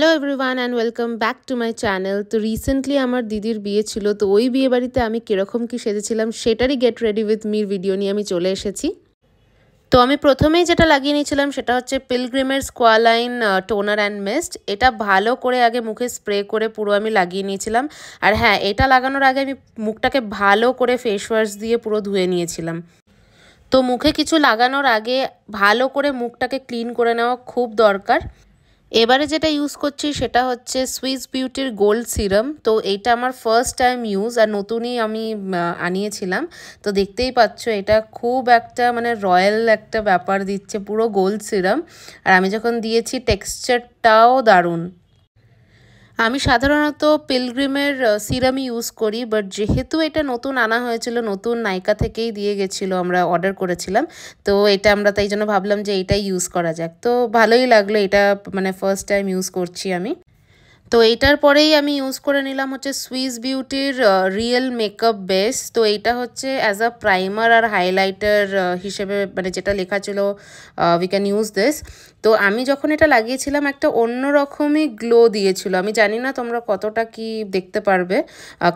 Hello everyone and welcome back to my channel. তো recently আমার দিদির বিয়ে ছিল, তো ওই বিয়ে বাড়িতে আমি কীরকম কী সেজেছিলাম সেটারই get ready with Mir video নিয়ে আমি চলে এসেছি। তো আমি প্রথমেই যেটা লাগিয়ে নিয়েছিলাম সেটা হচ্ছে পিলগ্রিমের স্কোয়ালাইন টোনার অ্যান্ড মিস্ট। এটা ভালো করে আগে মুখে স্প্রে করে পুরো আমি লাগিয়ে নিয়েছিলাম। আর হ্যাঁ, এটা লাগানোর আগে আমি মুখটাকে ভালো করে ফেস ওয়াশ দিয়ে পুরো ধুয়ে নিয়েছিলাম। তো মুখে কিছু লাগানোর আগে ভালো করে মুখটাকে ক্লিন করে নেওয়া খুব দরকার। এবারে যেটা ইউজ করছি সেটা হচ্ছে সুইস বিউটির গোল্ড সিরাম। তো এইটা আমার ফার্স্ট টাইম ইউজ, আর নতুনই আমি আনিয়েছিলাম। তো দেখতেই পাচ্ছ এটা খুব একটা রয়্যাল একটা ব্যাপার দিচ্ছে, পুরো গোল্ড সিরাম। আর আমি যখন দিয়েছি টেক্সচারটাও দারুণ। আমি সাধারণত পিলগ্রিমের সিরামই ইউজ করি, বাট যেহেতু এটা নতুন আনা হয়েছিল, নতুন নাইকা থেকেই দিয়ে গেছিলো, আমরা অর্ডার করেছিলাম। তো এটা আমরা তাই জন্য ভাবলাম যে এইটাই ইউজ করা যাক। তো ভালোই লাগলো, এটা ফার্স্ট টাইম ইউজ করছি আমি। তো এইটার পরেই আমি ইউজ করে নিলাম হচ্ছে সুইস বিউটির রিয়েল মেকআপ বেস। তো এইটা হচ্ছে অ্যাজ আ প্রাইমার আর হাইলাইটার হিসেবে, যেটা লেখা ছিল উই ক্যান ইউজ দিস। তো আমি যখন এটা লাগিয়েছিলাম একটা অন্যরকমই গ্লো দিয়েছিল। আমি জানি না তোমরা কতটা কি দেখতে পারবে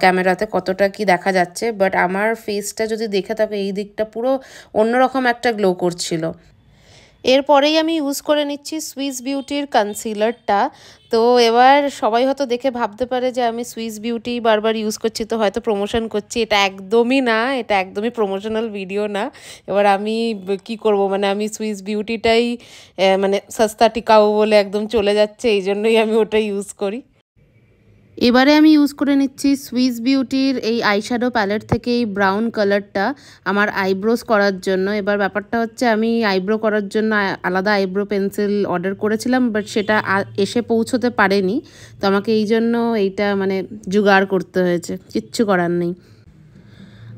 ক্যামেরাতে, কতটা কি দেখা যাচ্ছে, বাট আমার ফেসটা যদি দেখে থাকো এই দিকটা পুরো অন্যরকম একটা গ্লো করছিল। এরপরেই আমি ইউজ করে নিচ্ছি সুইস বিউটির কনসিলারটা। তো এবার সবাই হয়তো দেখে ভাবতে পারে যে আমি সুইস বিউটি বারবার ইউজ করছি, তো হয়তো প্রমোশন করছি। এটা একদমই না, এটা একদমই প্রমোশনাল ভিডিও না। এবার আমি কি করব, আমি সুইস বিউটিটাই সস্তা টিকাও বলে একদম চলে যাচ্ছে, এই জন্যই আমি ওটা ইউজ করি। এবারে আমি ইউজ করে নিচ্ছি সুইস বিউটির এই আইশ্যাডো প্যালেট থেকে এই ব্রাউন কালারটা আমার আইব্রোস করার জন্য। এবার ব্যাপারটা হচ্ছে আমি আইব্রো করার জন্য আলাদা আইব্রো পেন্সিল অর্ডার করেছিলাম, বাট সেটা এসে পৌঁছতে পারেনি। তো আমাকে এই জন্য এইটা জোগাড় করতে হয়েছে, কিচ্ছু করার নেই।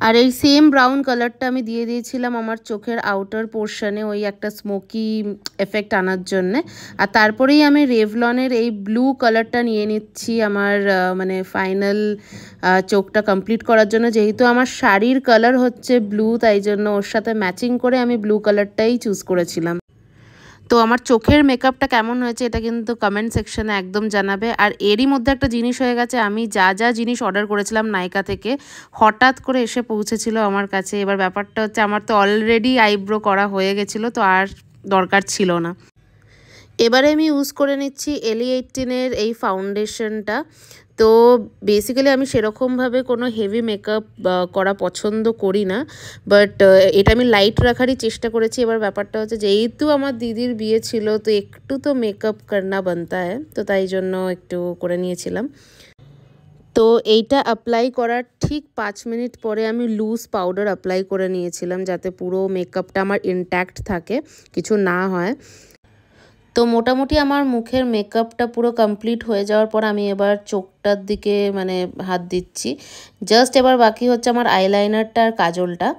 আর এই সেম ব্রাউন কালারটা আমি দিয়ে দিয়েছিলাম আমার চোখের আউটার পোর্শনে, ওই একটা স্মোকি এফেক্ট আনার জন্যে। আর তারপরেই আমি রেভলনের এই ব্লু কালারটা নিয়ে নিচ্ছি আমার ফাইনাল চোখটা কমপ্লিট করার জন্য। যেহেতু আমার শাড়ির কালার হচ্ছে ব্লু, তাই জন্য ওর সাথে ম্যাচিং করে আমি ব্লু কালারটাই চুজ করেছিলাম। তো আমার চোখের মেকআপটা কেমন হয়েছে এটা কিন্তু কমেন্ট সেকশনে একদম জানাবে। আর এরই মধ্যে একটা জিনিস হয়ে গেছে, আমি যা যা জিনিস অর্ডার করেছিলাম নাইকা থেকে হঠাৎ করে এসে পৌঁছেছিল আমার কাছে। এবার ব্যাপারটা হচ্ছে আমার তো অলরেডি আইব্রো করা হয়ে গেছিলো, তো আর দরকার ছিল না। এবারে আমি ইউজ করে নিচ্ছি এলি18-এর এই ফাউন্ডেশনটা। তো বেসিক্যালি আমি সেরকমভাবে কোনো হেভি মেকআপ করা পছন্দ করি না, বাট এটা আমি লাইট রাখারই চেষ্টা করেছি। এবার ব্যাপারটা হচ্ছে যেহেতু আমার দিদির বিয়ে ছিল, তো একটু তো মেকআপ করনা বানতা হয়, তো তাই জন্য একটু করে নিয়েছিলাম। তো এইটা অ্যাপ্লাই করার ঠিক 5 মিনিট পরে আমি লুজ পাউডার অ্যাপ্লাই করে নিয়েছিলাম, যাতে পুরো মেকআপটা আমার ইনট্যাক্ট থাকে, কিছু না হয়। তো মোটামুটি আমার মুখের মেকআপটা পুরো কমপ্লিট হয়ে যাওয়ার পর আমি এবার চোখটার দিকে হাত দিচ্ছি। জাস্ট এবার বাকি হচ্ছে আমার আইলাইনারটা আর কাজলটা।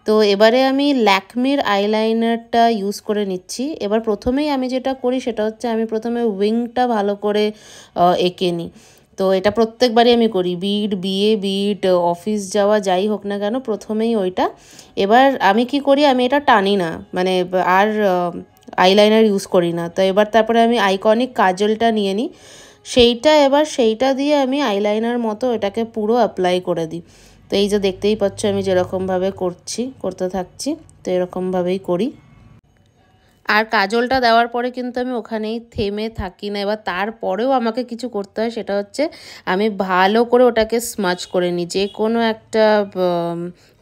তো এবারে আমি ল্যাকমির আইলাইনারটা ইউজ করে নিচ্ছি। এবার প্রথমেই আমি যেটা করি সেটা হচ্ছে আমি প্রথমে উইংটা ভালো করে এঁকে নিই। তো এটা প্রত্যেকবারই আমি করি, বিয়ে অফিস যাওয়া যাই হোক না কেন, প্রথমেই ওইটা। এবার আমি কি করি, আমি এটা টানি না, আর আইলাইনার ইউজ করি না। তো এবার তারপরে আমি আইকনিক কাজলটা নিয়ে নিই, সেইটা দিয়ে আমি আইলাইনার মতো এটাকে পুরো অ্যাপ্লাই করে দিই। তো এই যে দেখতেই পাচ্ছ আমি যেরকমভাবে করতে থাকছি, তো এরকমভাবেই করি। আর কাজলটা দেওয়ার পরে কিন্তু আমি ওখানেই থেমে থাকি না। এবার তারপরেও আমাকে কিছু করতে হয়, সেটা হচ্ছে আমি ভালো করে ওটাকে স্মাচ করে নিই। যে কোনো একটা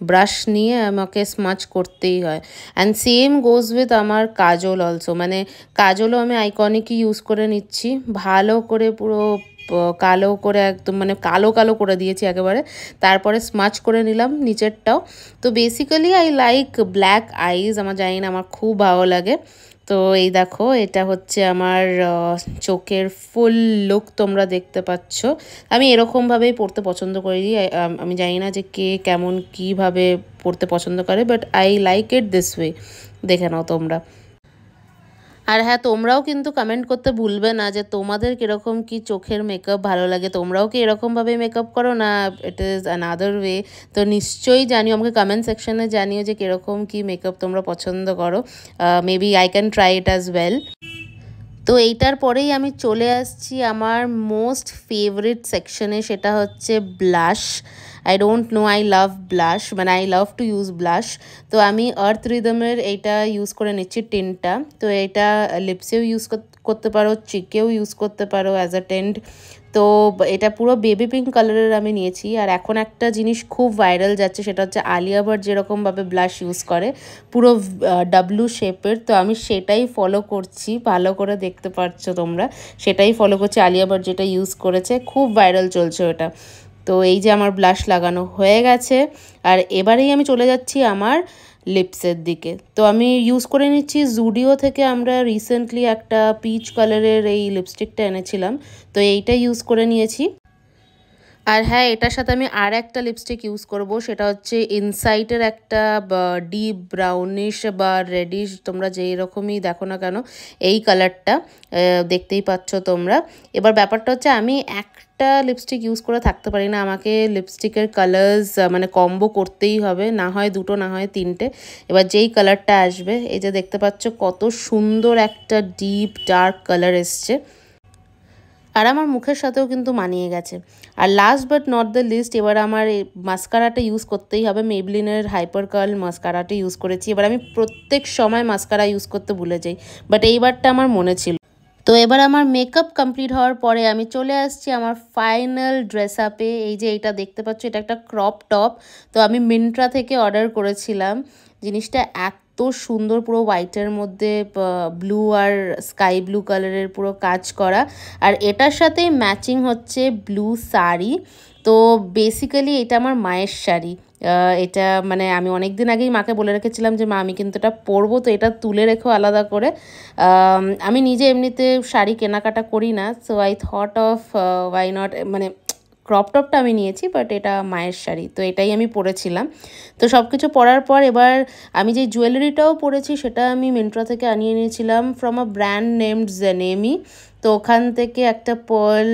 ব্রাশ নিয়ে আমাকে স্মাচ করতেই হয়। অ্যান্ড সেম গোজ উইথ আমার কাজল অলসো, কাজলও আমি আইকনিকই ইউজ করে নিচ্ছি। ভালো করে পুরো কালো করে একদম কালো কালো করে দিয়েছি একেবারে, তারপরে স্মাচ করে নিলাম নিচেরটাও। তো বেসিক্যালি আই লাইক ব্ল্যাক আইজ, আমার জানি না, আমার খুব ভালো লাগে। তো এই দেখো, এটা হচ্ছে আমার চোখের ফুল লুক, তোমরা দেখতে পাচ্ছ। আমি এরকমভাবেই পড়তে পছন্দ করি। আমি জানি না যে কে কেমন কীভাবে পড়তে পছন্দ করে, but I like it this way. দেখে নাও তোমরা। আর হ্যাঁ, তোমরাও কিন্তু কমেন্ট করতে ভুলবে না যে তোমাদের কীরকম কি চোখের মেকআপ ভালো লাগে, তোমরাও কি এরকমভাবে মেকআপ করো না ইট ইজ অ্যানাদার ওয়ে। তো নিশ্চয়ই জানিও, আমাকে কমেন্ট সেকশনে জানিও যে কীরকম কি মেকআপ তোমরা পছন্দ করো। Maybe I can try it as well. তো এইটার পরেই আমি চলে আসছি আমার মোস্ট ফেভারিট সেকশনে, সেটা হচ্ছে blush. I don't know, I love blush, মানে I love to use blush. তো আমি আর্থ রিদমের এইটা ইউজ করে নিচ্ছি টিন্টটা। তো এটা লিপসেও ইউজ করতে পারো, চিকেও ইউজ করতে পারো অ্যাজ আ টেন্ট। তো এটা পুরো বেবি পিঙ্ক কালারের আমি নিয়েছি। আর এখন একটা জিনিস খুব ভাইরাল যাচ্ছে, সেটা হচ্ছে আলিয়া ভাট যেরকমভাবে ব্লাশ ইউজ করে, পুরো ডাব্লু শেপের। তো আমি সেটাই ফলো করছি, ভালো করে দেখতে পাচ্ছ তোমরা, সেটাই ফলো করছি। আলিয়া ভাট যেটা ইউজ করেছে, খুব ভাইরাল চলছে ওটা। তো এই যে আমার ব্লাশ লাগানো হয়ে গেছে, আর এবারেই আমি চলে যাচ্ছি আমার লিপসের দিকে। তো আমি ইউজ করে নিচ্ছি জুডিও থেকে, আমরা রিসেন্টলি একটা পিচ কালারের এই লিপস্টিকটা এনেছিলাম, তো এইটা ইউজ করে নিয়েছি। আর হ্যাঁ, এটার সাথে আমি আর একটা লিপস্টিক ইউজ করব, সেটা হচ্ছে ইনসাইটের একটা ডিপ ব্রাউনিশ বা রেডিশ, তোমরা যেই রকমই দেখো না কেন, এই কালারটা দেখতেই পাচ্ছ তোমরা। এবার ব্যাপারটা হচ্ছে আমি একটা লিপস্টিক ইউজ করে থাকতে পারি না, আমাকে লিপস্টিকের কালার্স মানে কম্বো করতেই হবে, না হয় দুটো না হয় তিনটে। এবার যেই কালারটা আসবে, এই যে দেখতে পাচ্ছ কত সুন্দর একটা ডিপ ডার্ক কালার এসছে, আর আমার মুখের সাথেও কিন্তু মানিয়ে গেছে। আর last but not the least, এবার আমার এই মাস্কারাটা ইউজ করতেই হবে। মেবলিনের হাইপার কার্ল মাস্কারাটা ইউজ করেছি। এবার আমি প্রত্যেক সময় মাস্কারা ইউজ করতে ভুলে যাই, বাট এইবারটা আমার মনে ছিল। তো এবার আমার মেকআপ কমপ্লিট হওয়ার পরে আমি চলে আসছি আমার ফাইনাল ড্রেস আপে। এই যে এইটা দেখতে পাচ্ছ, এটা একটা ক্রপ টপ। তো আমি মিন্ট্রা থেকে অর্ডার করেছিলাম। জিনিসটা এত সুন্দর, পুরো হোয়াইটের মধ্যে ব্লু আর স্কাই ব্লু কালারের পুরো কাজ করা, আর এটার সাথে ম্যাচিং হচ্ছে ব্লু শাড়ি। তো বেসিক্যালি এটা আমার মায়ের শাড়ি। এটা মানে আমি অনেক দিন আগেই মাকে বলে রেখেছিলাম যে মা আমি কিন্তু এটা পরবো, তো এটা তুলে রেখো আলাদা করে। আমি নিজে এমনিতে শাড়ি কেনাকাটা করি না, so I thought of why not, মানে ক্রপ টপটা আমি নিয়েছি, বাট এটা মায়ের শাড়ি, তো এটাই আমি পরেছিলাম। তো সব কিছু পরার পর এবার আমি যে জুয়েলারিটাও পরেছি, সেটা আমি মিন্ট্রা থেকে আনিয়ে নিয়েছিলাম ফ্রম আ ব্র্যান্ড নেমড জেনেমি। তো ওখান থেকে একটা পার্ল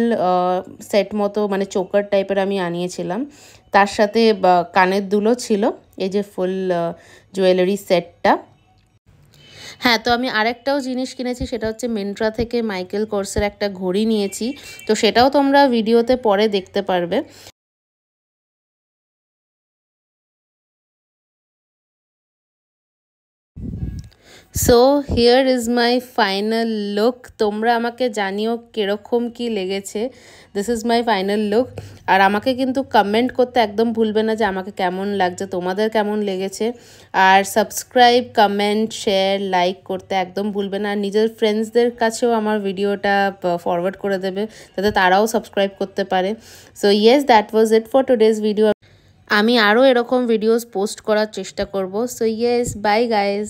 সেট মতো, মানে চোকার টাইপের আমি আনিয়েছিলাম। তার সাথে কানের দুলও ছিল, এই যে ফুল জুয়েলারি সেটটা। হ্যাঁ, তো আমি আরেকটাও জিনিস কিনেছি, সেটা হচ্ছে মিন্ট্রা থেকে মাইকেল কোর্সের একটা ঘড়ি নিয়েছি। তো সেটাও তোমরা ভিডিওতে পরে দেখতে পারবে। So here is my final look. তোমরা আমাকে জানিও কীরকম কী লেগেছে। This is my final look. আর আমাকে কিন্তু কমেন্ট করতে একদম ভুলবে না যে আমাকে কেমন লাগছে, তোমাদের কেমন লেগেছে। আর সাবস্ক্রাইব, কমেন্ট, শেয়ার, লাইক করতে একদম ভুলবে না। আর নিজের ফ্রেন্ডসদের কাছেও আমার ভিডিওটা ফরওয়ার্ড করে দেবে, যাতে তারাও সাবস্ক্রাইব করতে পারে। So yes, that was it for today's video. আমি আরও এরকম ভিডিওস পোস্ট করার চেষ্টা করব। So yes, by guys.